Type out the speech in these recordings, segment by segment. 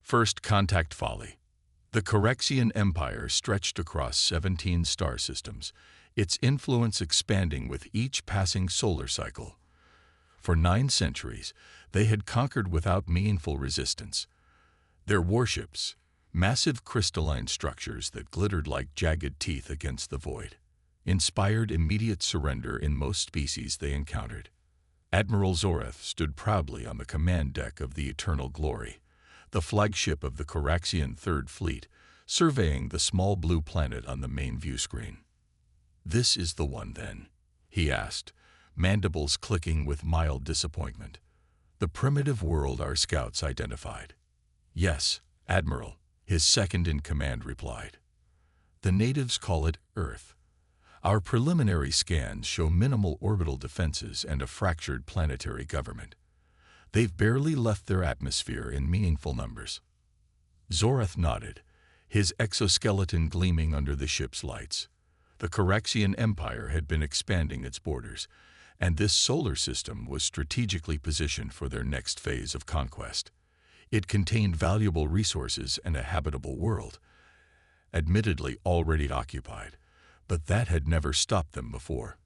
First contact folly. The Corexian Empire stretched across 17 star systems, its influence expanding with each passing solar cycle. For 9 centuries, they had conquered without meaningful resistance. Their warships, massive crystalline structures that glittered like jagged teeth against the void, inspired immediate surrender in most species they encountered. Admiral Zoreth stood proudly on the command deck of the Eternal Glory, the flagship of the Coraxian Third Fleet, surveying the small blue planet on the main view screen. "This is the one, then?" he asked, mandibles clicking with mild disappointment. "The primitive world our scouts identified." "Yes, Admiral," his second-in-command replied. "The natives call it Earth. Our preliminary scans show minimal orbital defenses and a fractured planetary government. They've barely left their atmosphere in meaningful numbers." Zoreth nodded, his exoskeleton gleaming under the ship's lights. The Corexian Empire had been expanding its borders, and this solar system was strategically positioned for their next phase of conquest. It contained valuable resources and a habitable world, admittedly already occupied, but that had never stopped them before.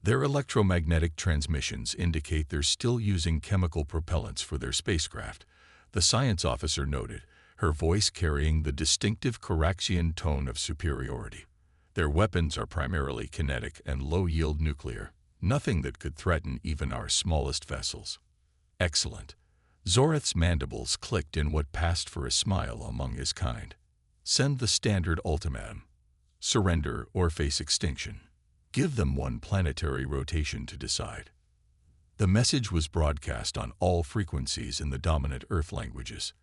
Their electromagnetic transmissions indicate they're still using chemical propellants for their spacecraft, the science officer noted, her voice carrying the distinctive Coraxian tone of superiority. "Their weapons are primarily kinetic and low-yield nuclear, nothing that could threaten even our smallest vessels." "Excellent." Zoreth's mandibles clicked in what passed for a smile among his kind. "Send the standard ultimatum. Surrender or face extinction. Give them one planetary rotation to decide." The message was broadcast on all frequencies in the dominant Earth languages.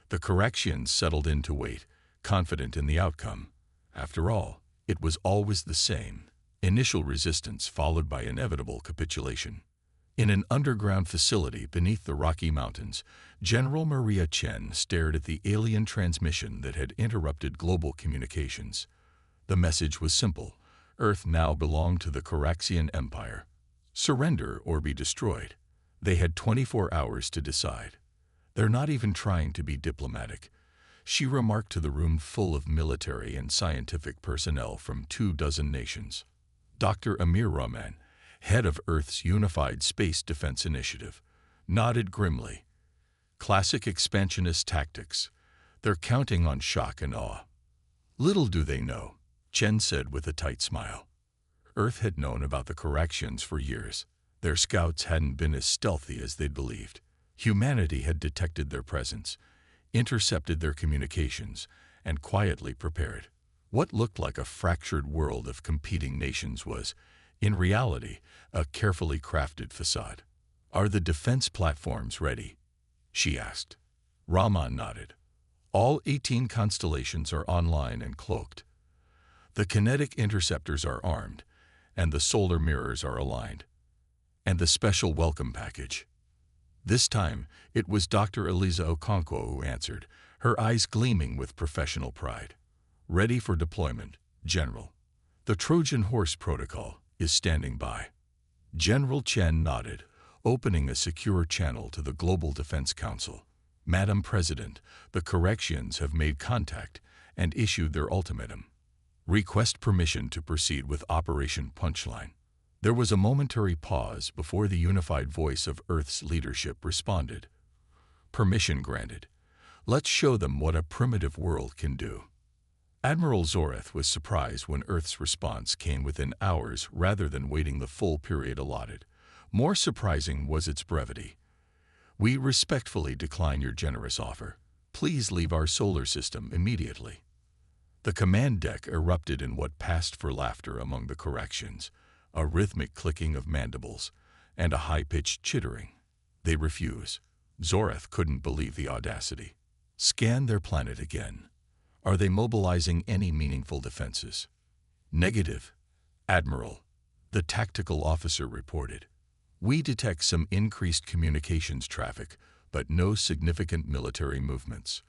The Corexians settled in to wait, confident in the outcome. After all, it was always the same: initial resistance followed by inevitable capitulation. In an underground facility beneath the Rocky Mountains, General Maria Chen stared at the alien transmission that had interrupted global communications. The message was simple: Earth now belonged to the Coraxian Empire. Surrender or be destroyed. They had 24 hours to decide. "They're not even trying to be diplomatic," she remarked to the room full of military and scientific personnel from 24 nations. Dr. Amir Rahman, head of Earth's Unified Space Defense Initiative, nodded grimly. "Classic expansionist tactics. They're counting on shock and awe." "Little do they know," Chen said with a tight smile. Earth had known about the Corexians for years. Their scouts hadn't been as stealthy as they'd believed. Humanity had detected their presence, intercepted their communications, and quietly prepared. What looked like a fractured world of competing nations was, in reality, a carefully crafted facade. "Are the defense platforms ready?" she asked. Rahman nodded. "All 18 constellations are online and cloaked. The kinetic interceptors are armed, and the solar mirrors are aligned. And the special welcome package." This time, it was Dr. Eliza Okonkwo who answered, her eyes gleaming with professional pride. "Ready for deployment, General. The Trojan Horse Protocol is standing by." General Chen nodded, opening a secure channel to the Global Defense Council. "Madam President, the Corexians have made contact and issued their ultimatum. Request permission to proceed with Operation Punchline." There was a momentary pause before the unified voice of Earth's leadership responded. "Permission granted. Let's show them what a primitive world can do." Admiral Zoreth was surprised when Earth's response came within hours rather than waiting the full period allotted. More surprising was its brevity. "We respectfully decline your generous offer. Please leave our solar system immediately." The command deck erupted in what passed for laughter among the Corexians, a rhythmic clicking of mandibles, and a high-pitched chittering. "They refuse." Zoreth couldn't believe the audacity. "Scan their planet again. Are they mobilizing any meaningful defenses?" "Negative, Admiral," the tactical officer reported. "We detect some increased communications traffic, but no significant military movements.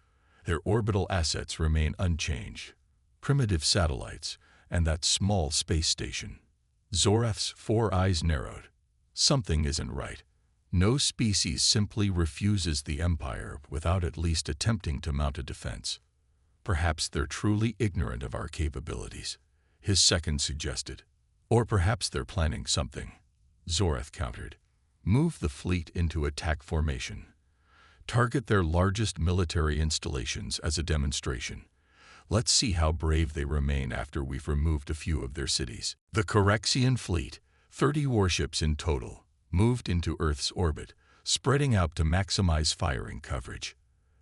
Their orbital assets remain unchanged. Primitive satellites, and that small space station." Zoreth's 4 eyes narrowed. Something isn't right. No species simply refuses the Empire without at least attempting to mount a defense. Perhaps they're truly ignorant of our capabilities, his second suggested. Or perhaps they're planning something, Zorath countered. Move the fleet into attack formation. Target their largest military installations as a demonstration. Let's see how brave they remain after we've removed a few of their cities. The Corexian fleet, 30 warships in total, moved into Earth's orbit, spreading out to maximize firing coverage.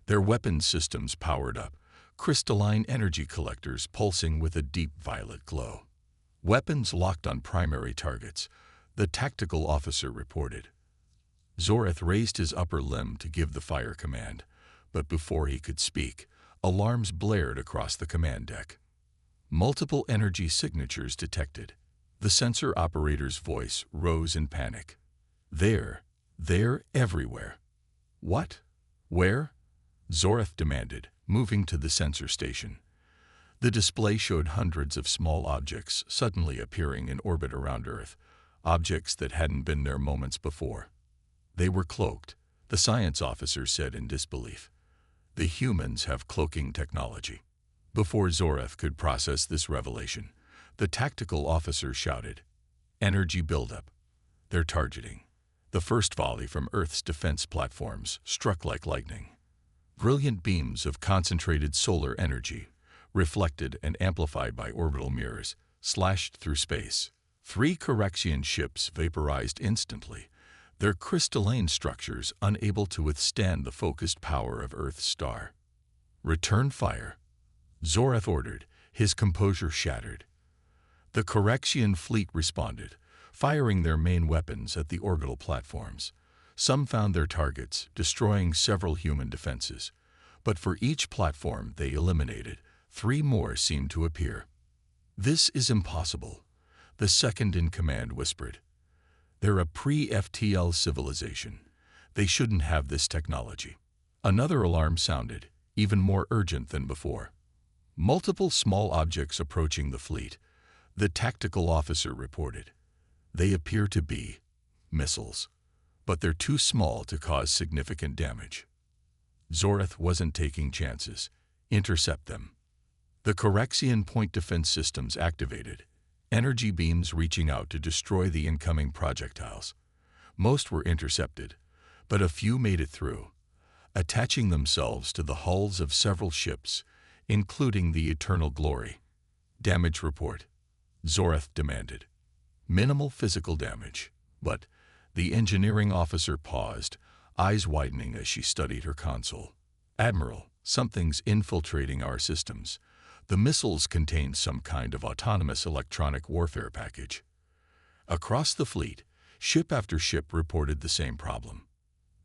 Their weapons systems powered up, crystalline energy collectors pulsing with a deep violet glow. Weapons locked on primary targets, the tactical officer reported. Zorath raised his upper limb to give the fire command, but before he could speak, alarms blared across the command deck. Multiple energy signatures detected. The sensor operator's voice rose in panic. They're everywhere. What? Where? Zorath demanded, moving to the sensor station. The display showed hundreds of small objects suddenly appearing in orbit around Earth, objects that hadn't been there moments before. They were cloaked, the science officer said in disbelief. The humans have cloaking technology. Before Zorath could process this revelation, the tactical officer shouted, "Energy buildup." They're targeting. The first volley from Earth's defense platforms struck like lightning. Brilliant beams of concentrated solar energy, reflected and amplified by orbital mirrors, slashed through space. 3 Corexian ships vaporized instantly, their crystalline structures unable to withstand the focused power of Earth's star. "Return fire," Zorath ordered, his composure shattered. The Corexian fleet responded, firing their main weapons at the orbital platforms. Some found their targets, destroying several human defenses. But for each platform they eliminated, 3 more seemed to appear. "This is impossible," the second in command whispered. "They're a pre-FTL civilization. They shouldn't have this technology." Another alarm sounded, even more urgent than before. Multiple small objects approaching the fleet, the tactical officer reported. "They appear to be missiles, but they're too small to cause significant damage." Zorath wasn't taking chances. Intercept them. The Corexian point defense systems activated, energy beams reaching out to destroy the incoming projectiles. Most were intercepted, but a few made it through, attaching themselves to the hulls of several ships, including the Eternal Glory. "Damage report," Zorath demanded. "Minimal physical damage, but..." The engineering officer paused, eyes widening as she studied her console. "Admiral, something's infiltrating our systems. The missiles contain some kind of autonomous electronic warfare package." Across the fleet, ship after ship reported the same problem.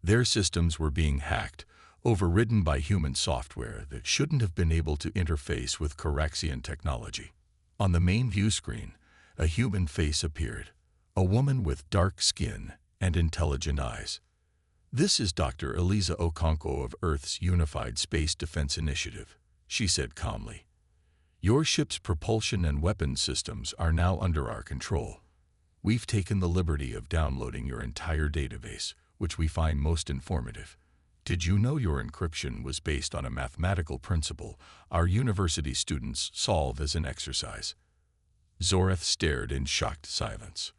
Their systems were being hacked, overridden by human software that shouldn't have been able to interface with Corexian technology. On the main view screen, a human face appeared, a woman with dark skin and intelligent eyes. "This is Dr. Eliza Okonkwo of Earth's Unified Space Defense Initiative," she said calmly. "Your ship's propulsion and weapons systems are now under our control. We've taken the liberty of downloading your entire database, which we find most informative. Did you know your encryption was based on a mathematical principle our university students solve as an exercise?" Zorath stared in shocked silence.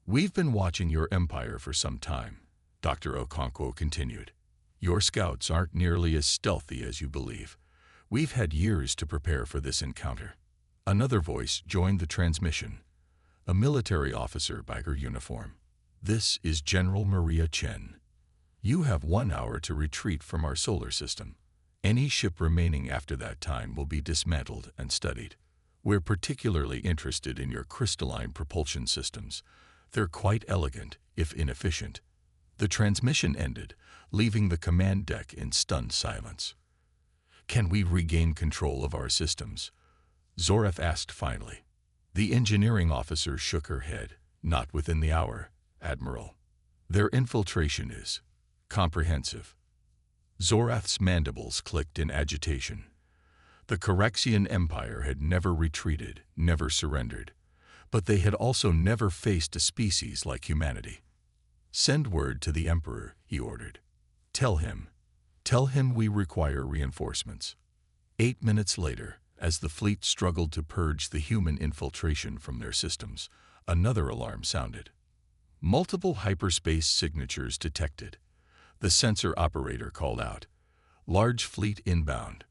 "We've been watching your empire for some time," Dr. Okonkwo continued. "Your scouts aren't nearly as stealthy as you believe. We've had years to prepare for this encounter." Another voice joined the transmission, a military officer by her uniform. "This is General Maria Chen. You have 1 hour to retreat from our solar system. Any ship remaining after that time will be dismantled and studied. We're particularly interested in your crystalline propulsion systems. They're quite elegant, if inefficient." The transmission ended, leaving the command deck in stunned silence. "Can we regain control of our systems?" Zorath asked finally. The engineering officer shook her head. "Not within the hour, Admiral. Their infiltration is comprehensive." Zorath's mandibles clicked in agitation. The Corexian Empire had never retreated, never surrendered, but they had also never faced a species like humanity. "Send word to the Emperor," he ordered. Tell him we require reinforcements." 8 minutes later, as the fleet struggled to purge the human infiltration from their systems, another alarm sounded. Multiple hyperspace signatures detected. The sensor operator called out, "Large fleet inbound."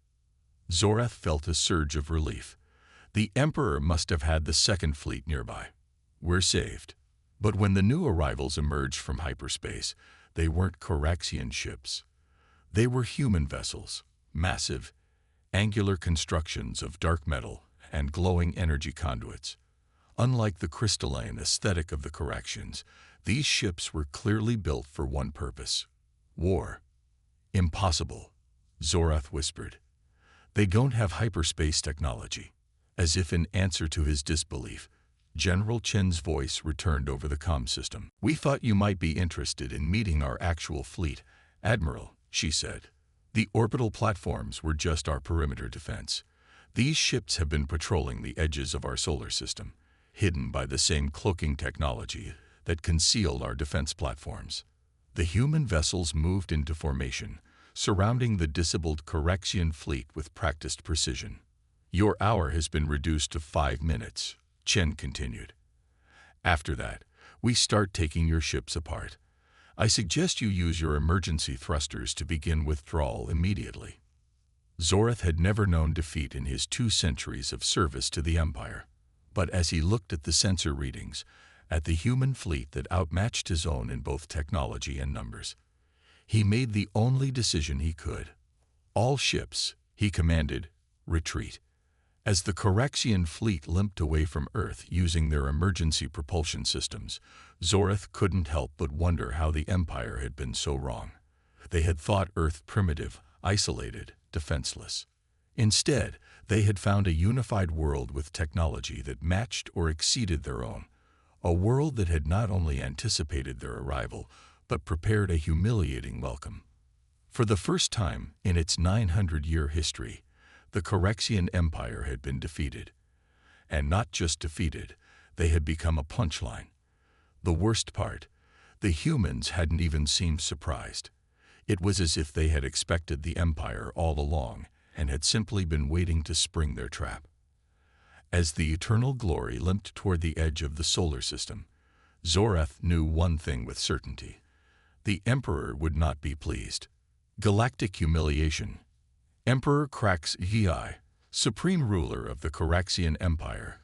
Zorath felt a surge of relief. The Emperor must have had the second fleet nearby. "We're saved." But when the new arrivals emerged from hyperspace, they weren't Coraxian ships. They were human vessels, massive, angular constructions of dark metal and glowing energy conduits. Unlike the crystalline aesthetic of the Coraxians, these ships were clearly built for one purpose: war. "Impossible," Zorath whispered. "They don't have hyperspace technology." As if in answer to his disbelief, General Chen's voice returned over the comm system. "We thought you might be interested in meeting our actual fleet, Admiral," she said. "The orbital platforms were just our perimeter defense. These ships have been patrolling the edges of our solar system, hidden by the same cloaking technology that concealed our defense platforms." The human vessels moved into formation, surrounding the disabled Coraxian fleet with practiced precision. "Your hour has been reduced to 5 minutes, Chen continued. "After that, we start taking your ships apart. I suggest you use your emergency thrusters to begin withdrawal immediately." Zorath had never known defeat in his 2 centuries of service to the Empire. But as he looked at the sensor readings, at the human fleet that outmatched his own in both technology and numbers, he made the only decision he could. "All ships," he commanded, "retreat." As the Coraxian fleet limped away from Earth using their emergency propulsion systems, Zorath couldn't help but wonder how the Empire had been so wrong. They had thought Earth primitive, isolated, defenseless. Instead, they had found a unified world with technology that matched or exceeded their own, a world that had not only anticipated their arrival, but prepared a humiliating welcome. For the first time in its 900-year history, the Coraxian Empire had been defeated. And not just defeated, they had become a punchline. The worst part, the humans hadn't even seemed surprised. It was as if they had expected the Empire all along and had simply been waiting to spring their trap. As the eternal glory limped toward the edge of the solar system, Zorath knew one thing with certainty: the Emperor would not be pleased. Galactic humiliation. Emperor Krax Yi, supreme ruler of the Coraxian Empire,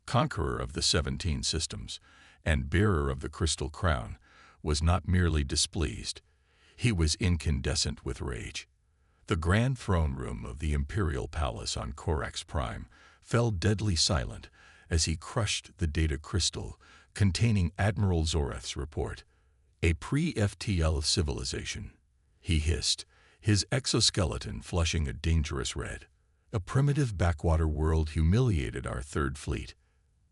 conqueror of the 17 systems, and bearer of the Crystal Crown, was not merely displeased. He was incandescent with rage. The grand throne room of the Imperial Palace on Corax Prime fell deadly silent as he crushed the data crystal containing Admiral Zorath's report. "A pre-FTL civilization," he hissed, his exoskeleton flushing a dangerous red. "A primitive backwater world humiliated our third fleet."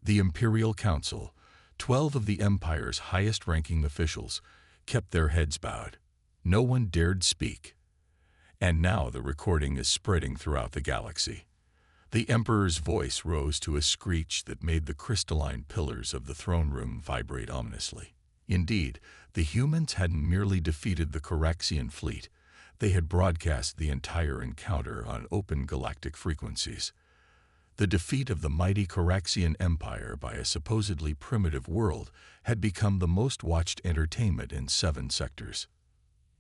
The Imperial Council, 12 of the Empire's highest-ranking officials, kept their heads bowed. No one dared speak. And now the recording is spreading throughout the galaxy. The Emperor's voice rose to a screech that made the crystalline pillars of the throne room vibrate ominously. Indeed, the humans hadn't merely defeated the Coraxian fleet, they had broadcast the entire encounter on open galactic frequencies. The defeat of the mighty Coraxian Empire by a supposedly primitive world had become the most watched entertainment in 7 sectors.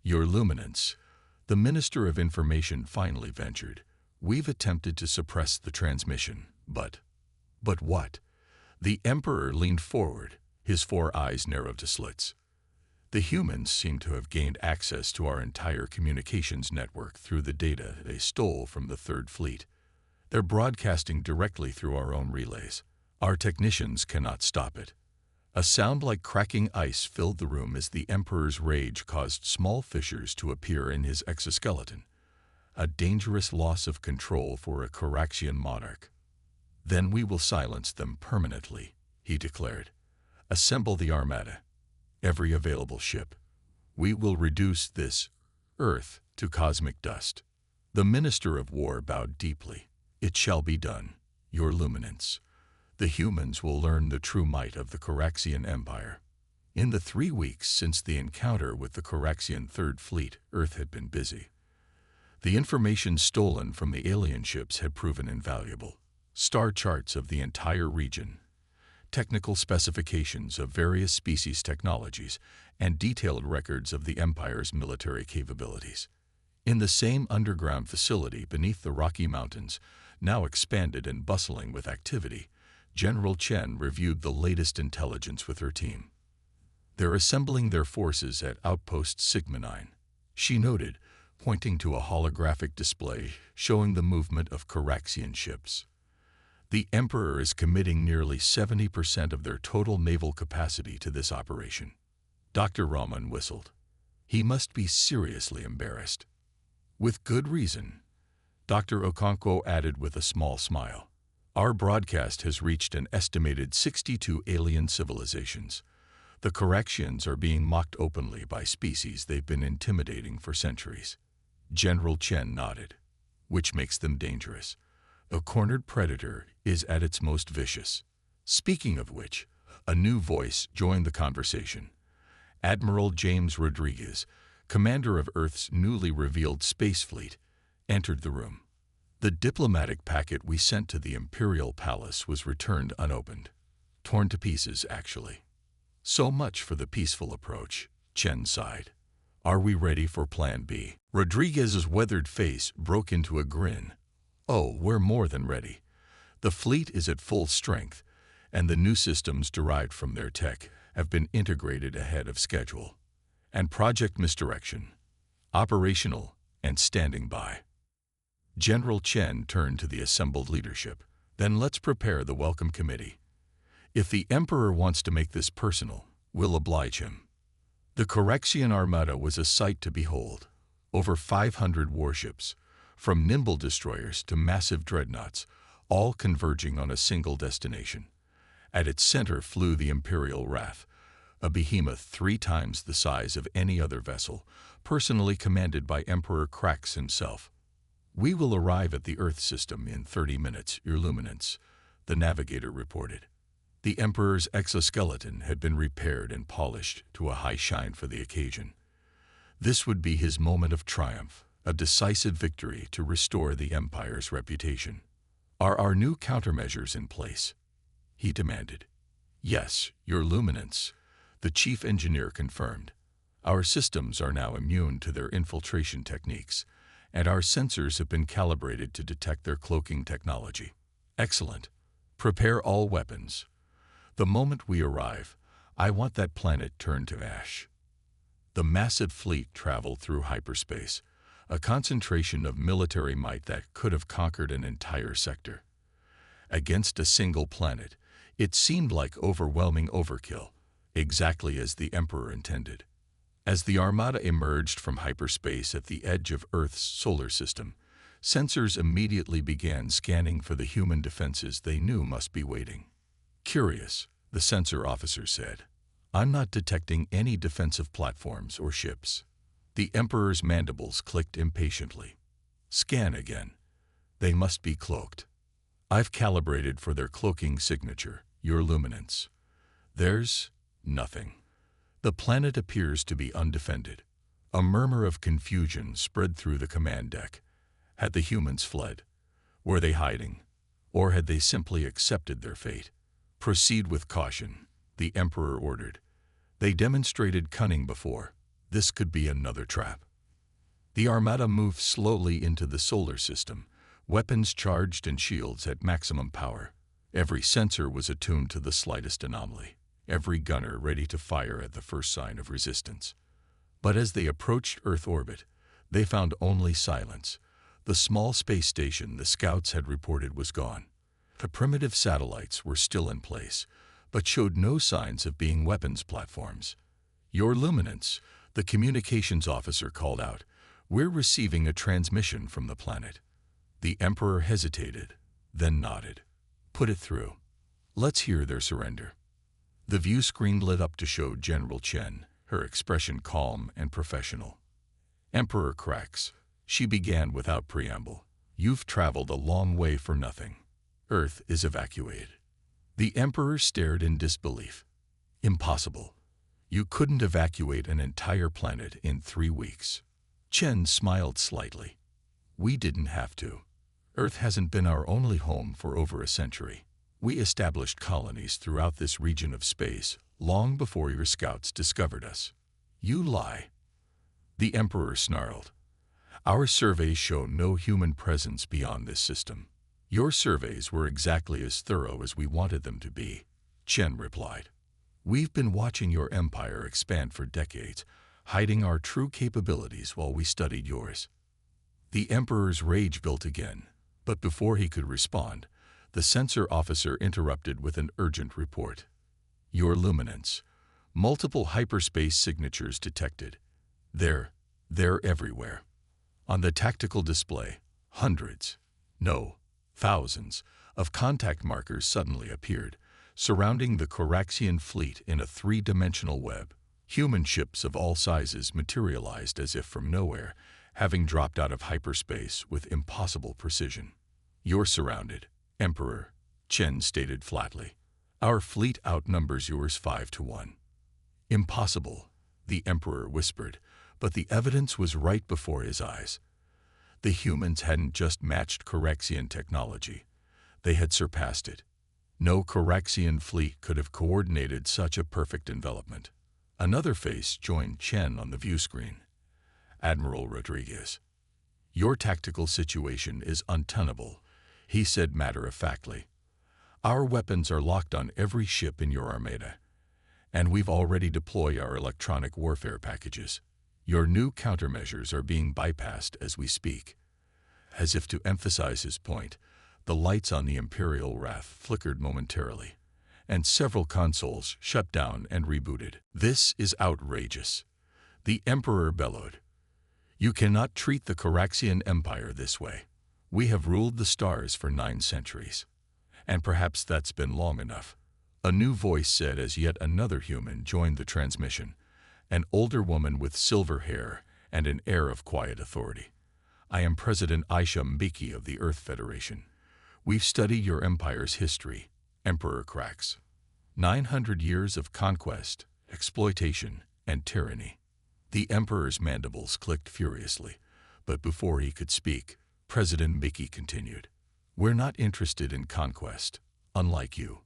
"Your Luminance," the Minister of Information finally ventured, "we've attempted to suppress the transmission, but..." "But what?" The Emperor leaned forward, his 4 eyes narrowed to slits. "The humans seem to have gained access to our entire communications network through the data they stole from the Third Fleet. They're broadcasting directly through our own relays. Our technicians cannot stop it." A sound like cracking ice filled the room as the Emperor's rage caused small fissures to appear in his exoskeleton. A dangerous loss of control for a Coraxian monarch. "Then we will silence them permanently," he declared. "Assemble the Armada. Every available ship. We will reduce this Earth to cosmic dust." The Minister of War bowed deeply. "It shall be done, Your Luminance. The humans will learn the true might of the Coraxian Empire." In the 3 weeks since the encounter with the Coraxian Third Fleet, Earth had been busy. The information stolen from the alien ships had proven invaluable. Star charts of the entire region, technical specifications of various species technologies, and detailed records of the Empire's military capabilities. In the same underground facility beneath the Rocky Mountains, now expanded and bustling with activity, General Chen reviewed the latest intelligence with her team. They're assembling their forces at Outpost Sigma 9, she noted, pointing to a holographic display showing the movement of Coraxian ships. The Emperor is committing nearly 70% of their total naval capacity to this operation. Dr. Rahman whistled. He must be seriously embarrassed. With good reason, Dr. Okonkwo added with a small smile. Our broadcast has reached an estimated 62 alien civilizations. The Coraxians are being mocked openly by species they've been intimidating for centuries. General Chen nodded. Which makes them dangerous. A cornered predator is at its most vicious. Speaking of which, a new voice joined the conversation. Admiral James Rodriguez, commander of Earth's newly revealed space fleet, entered the room. The diplomatic packet we sent to the Imperial Palace was returned unopened. Torn to pieces, actually. So much for the peaceful approach, Chen sighed. Are we ready for Plan B? Rodriguez's weathered face broke into a grin. Oh, we're more than ready. The fleet is at full strength, and the new systems derived from their tech have been integrated ahead of schedule. And Project Misdirection, operational and standing by. General Chen turned to the assembled leadership. Then let's prepare the welcome committee. If the Emperor wants to make this personal, we'll oblige him. The Coraxian Armada was a sight to behold. Over 500 warships, from nimble destroyers to massive dreadnoughts, all converging on a single destination. At its center flew the Imperial Wrath, a behemoth 3 times the size of any other vessel, personally commanded by Emperor Krax himself. We will arrive at the Earth system in 30 minutes, Your Luminance, the navigator reported. The Emperor's exoskeleton had been repaired and polished to a high shine for the occasion. This would be his moment of triumph, a decisive victory to restore the Empire's reputation. Are our new countermeasures in place? He demanded. Yes, Your Luminance, the chief engineer confirmed. Our systems are now immune to their infiltration techniques, and our sensors have been calibrated to detect their cloaking technology. Excellent. Prepare all weapons. The moment we arrive, I want that planet turned to ash. The massive fleet traveled through hyperspace, a concentration of military might that could have conquered an entire sector. Against a single planet, it seemed like overwhelming overkill, exactly as the Emperor intended. As the Armada emerged from hyperspace at the edge of Earth's solar system, sensors immediately began scanning for the human defenses they knew must be waiting. Curious, the sensor officer said. I'm not detecting any defensive platforms or ships. The Emperor's mandibles clicked impatiently. Scan again. They must be cloaked. I've calibrated for their cloaking signature, Your Luminance. There's nothing. The planet appears to be undefended. A murmur of confusion spread through the command deck. Had the humans fled? Were they hiding? Or had they simply accepted their fate? Proceed with caution, the Emperor ordered. They demonstrated cunning before. This could be another trap. The Armada moved slowly into the solar system, weapons charged and shields at maximum power. Every sensor was attuned to the slightest anomaly, every gunner ready to fire at the first sign of resistance. But as they approached Earth orbit, they found only silence. The small space station the scouts had reported was gone. The primitive satellites were still in place, but showed no signs of being weapons platforms. Your Luminance, the communications officer called out. We're receiving a transmission from the planet. The Emperor hesitated, then nodded. Put it through. Let's hear their surrender. The view screen lit up to show General Chen, her expression calm and professional. Emperor Krax, she began without preamble. You've traveled a long way for nothing. Earth is evacuated. The Emperor stared in disbelief. Impossible. You couldn't evacuate an entire planet in 3 weeks. Chen smiled slightly. We didn't have to. Earth hasn't been our only home for over a century. We established colonies throughout this region of space long before your scouts discovered us. You lie. The Emperor snarled. Our surveys show no human presence beyond this system. Your surveys were exactly as thorough as we wanted them to be, Chen replied. We've been watching your empire expand for decades, hiding our true capabilities while we studied yours. The Emperor's rage built again, but before he could respond, the censor officer interrupted with an urgent report. Your luminance. Multiple hyperspace signatures detected. They're everywhere. On the tactical display, hundreds, no, thousands, of contact markers suddenly appeared, surrounding the Coraxian fleet in a three-dimensional web. Human ships of all sizes materialized as if from nowhere, having dropped out of hyperspace with impossible precision. You're surrounded, Emperor, Chen stated flatly. Our fleet outnumbers yours 5-1. Impossible, the Emperor whispered, but the evidence was right before his eyes. The humans hadn't just matched Coraxian technology. They had surpassed it. No Coraxian fleet could have coordinated such a perfect envelopment. Another face joined Chen on the view screen. Admiral Rodriguez. Your tactical situation is untenable, he said matter-of-factly. Our weapons are locked on every ship in your armada, and we've already deployed our electronic warfare packages. Your new countermeasures are being bypassed as we speak. As if to emphasize his point, the lights on the Imperial Wrath flickered momentarily, and several consoles shut down and rebooted. This is outrageous, the Emperor bellowed. You cannot treat the Coraxian Empire this way. We have ruled the stars for 9 centuries. And perhaps that's been long enough. A new voice said as yet another human joined the transmission, an older woman with silver hair and an air of quiet authority. I am President Aisha Mbiki of the Earth Federation. We've studied your empire's history, Emperor Krax. 900 years of conquest, exploitation, and tyranny. The Emperor's mandibles clicked furiously, but before he could speak, President Mbiki continued. We're not interested in conquest, unlike you.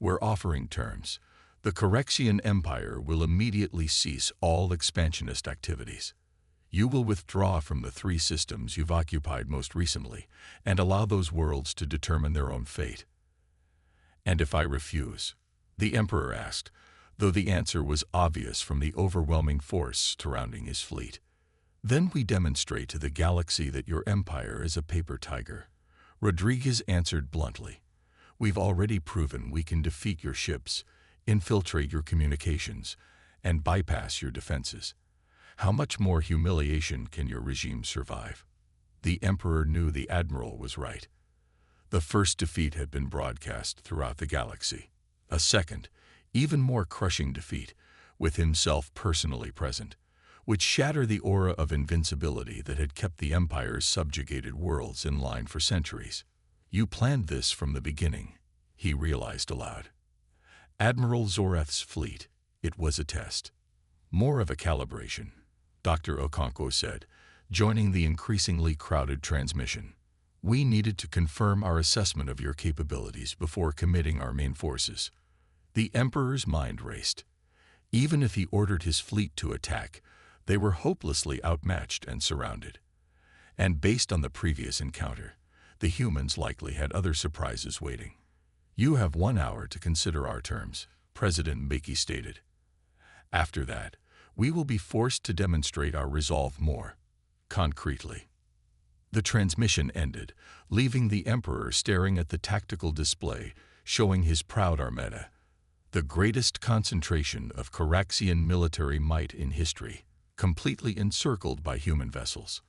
We're offering terms. The Coraxian Empire will immediately cease all expansionist activities. You will withdraw from the 3 systems you've occupied most recently and allow those worlds to determine their own fate. And if I refuse? The Emperor asked, though the answer was obvious from the overwhelming force surrounding his fleet. Then we demonstrate to the galaxy that your empire is a paper tiger. Rodriguez answered bluntly. We've already proven we can defeat your ships, infiltrate your communications, and bypass your defenses. How much more humiliation can your regime survive? The Emperor knew the Admiral was right. The first defeat had been broadcast throughout the galaxy. A second, even more crushing defeat, with himself personally present, would shatter the aura of invincibility that had kept the Empire's subjugated worlds in line for centuries. You planned this from the beginning, he realized aloud. Admiral Zoreth's fleet, it was a test. More of a calibration, Dr. Okonkwo said, joining the increasingly crowded transmission. We needed to confirm our assessment of your capabilities before committing our main forces. The Emperor's mind raced. Even if he ordered his fleet to attack, they were hopelessly outmatched and surrounded. And based on the previous encounter, the humans likely had other surprises waiting. You have 1 hour to consider our terms, President Mbeki stated. After that, we will be forced to demonstrate our resolve more concretely. The transmission ended, leaving the Emperor staring at the tactical display, showing his proud armada, the greatest concentration of Coraxian military might in history, completely encircled by human vessels.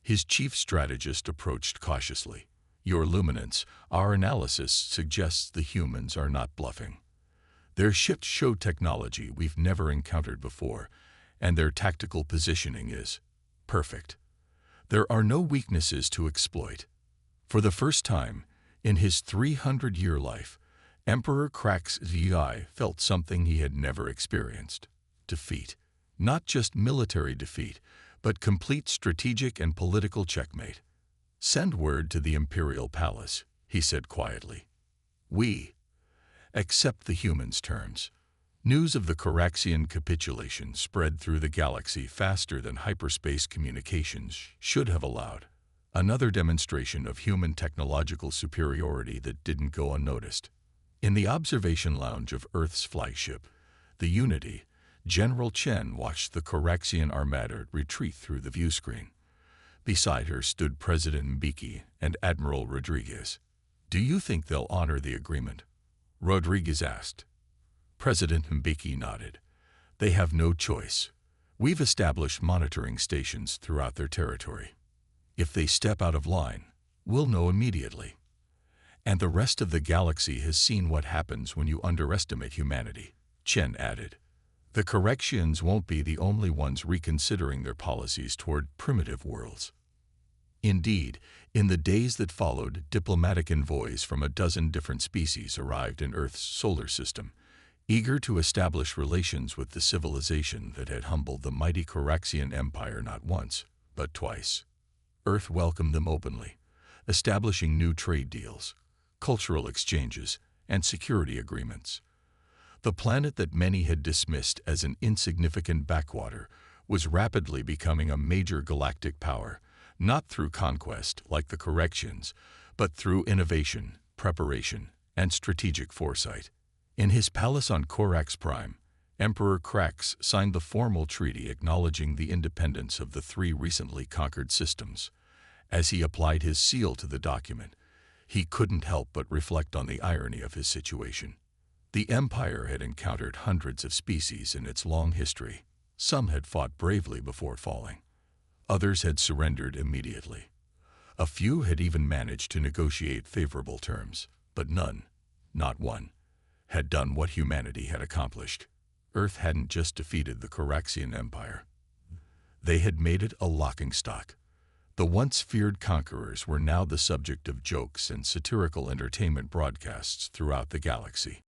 His chief strategist approached cautiously. Your luminance, our analysis suggests the humans are not bluffing. Their ships show technology we've never encountered before, and their tactical positioning is perfect. There are no weaknesses to exploit. For the first time in his 300-year life, Emperor Krax Zi felt something he had never experienced: defeat. Not just military defeat, but complete strategic and political checkmate. "Send word to the Imperial Palace," he said quietly. "We accept the humans' terms." News of the Coraxian capitulation spread through the galaxy faster than hyperspace communications should have allowed. Another demonstration of human technological superiority that didn't go unnoticed. In the observation lounge of Earth's flagship, the Unity, General Chen watched the Coraxian armada retreat through the viewscreen. Beside her stood President Mbeki and Admiral Rodriguez. "Do you think they'll honor the agreement?" Rodriguez asked. President Mbeki nodded. "They have no choice. We've established monitoring stations throughout their territory. If they step out of line, we'll know immediately. And the rest of the galaxy has seen what happens when you underestimate humanity," Chen added. "The Coraxians won't be the only ones reconsidering their policies toward primitive worlds." Indeed, in the days that followed, diplomatic envoys from a dozen different species arrived in Earth's solar system, eager to establish relations with the civilization that had humbled the mighty Coraxian Empire not once, but twice. Earth welcomed them openly, establishing new trade deals, cultural exchanges, and security agreements. The planet that many had dismissed as an insignificant backwater was rapidly becoming a major galactic power, not through conquest like the Coraxians, but through innovation, preparation, and strategic foresight. In his palace on Corax Prime, Emperor Krax signed the formal treaty acknowledging the independence of the three recently conquered systems. As he applied his seal to the document, he couldn't help but reflect on the irony of his situation. The Empire had encountered hundreds of species in its long history. Some had fought bravely before falling. Others had surrendered immediately. A few had even managed to negotiate favorable terms, but none, not one, had done what humanity had accomplished. Earth hadn't just defeated the Coraxian Empire. They had made it a laughingstock. The once feared conquerors were now the subject of jokes and satirical entertainment broadcasts throughout the galaxy.